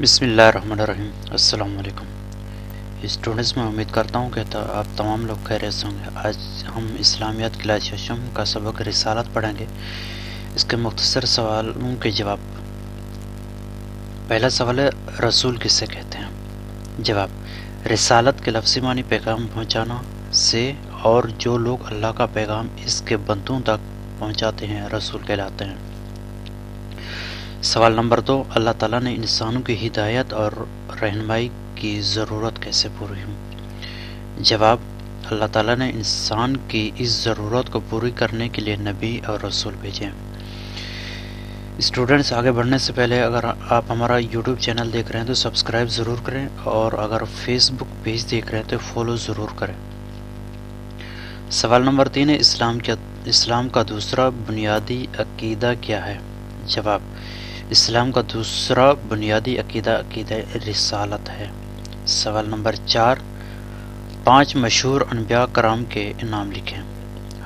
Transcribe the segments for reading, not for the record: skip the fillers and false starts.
بسم اللہ الرحمن الرحیم۔ السلام علیکم اسٹوڈنٹس، میں امید کرتا ہوں کہ آپ تمام لوگ خیریت سے ہوں گے۔ آج ہم اسلامیات کلاس ششم کا سبق رسالت پڑھیں گے۔ اس کے مختصر سوالوں کے جواب۔ پہلا سوال ہے، رسول کسے کہتے ہیں؟ جواب، رسالت کے لفظی معنی پیغام پہنچانا سے، اور جو لوگ اللہ کا پیغام اس کے بندوں تک پہنچاتے ہیں رسول کہلاتے ہیں۔ سوال نمبر 2، اللہ تعالیٰ نے انسانوں کی ہدایت اور رہنمائی کی ضرورت کیسے پوری ہوئی؟ جواب، اللہ تعالیٰ نے انسان کی اس ضرورت کو پوری کرنے کے لیے نبی اور رسول بھیجے۔ اسٹوڈنٹس، آگے بڑھنے سے پہلے اگر آپ ہمارا یوٹیوب چینل دیکھ رہے ہیں تو سبسکرائب ضرور کریں، اور اگر فیس بک پیج دیکھ رہے ہیں تو فالو ضرور کریں۔ سوال نمبر 3 ہے، اسلام کا دوسرا بنیادی عقیدہ کیا ہے؟ جواب، اسلام کا دوسرا بنیادی عقیدہ رسالت ہے۔ سوال نمبر 4، 5 مشہور انبیاء کرام کے نام لکھیں۔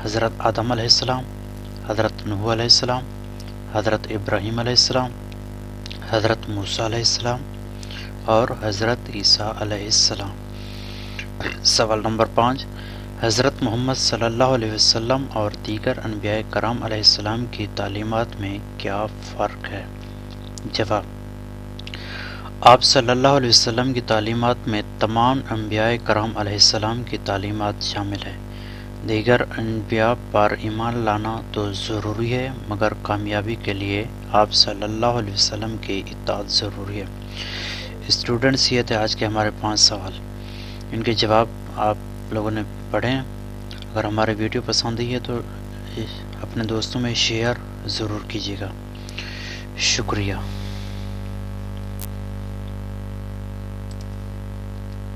حضرت آدم علیہ السلام، حضرت نوح علیہ السلام، حضرت ابراہیم علیہ السلام، حضرت موسیٰ علیہ السلام اور حضرت عیسیٰ علیہ السلام۔ سوال نمبر 5، حضرت محمد صلی اللہ علیہ وسلم اور دیگر انبیاء کرام علیہ السلام کی تعلیمات میں کیا فرق ہے؟ جواب، آپ صلی اللہ علیہ وسلم کی تعلیمات میں تمام انبیاء کرام علیہ السلام کی تعلیمات شامل ہیں۔ دیگر انبیاء پر ایمان لانا تو ضروری ہے، مگر کامیابی کے لیے آپ صلی اللہ علیہ وسلم کی اطاعت ضروری ہے۔ اسٹوڈنٹس، یہ تھے آج کے ہمارے 5 سوال۔ ان کے جواب آپ لوگوں نے پڑھیں۔ اگر ہمارے ویڈیو پسند آئی ہے تو اپنے دوستوں میں شیئر ضرور کیجیے گا۔ شکریہ۔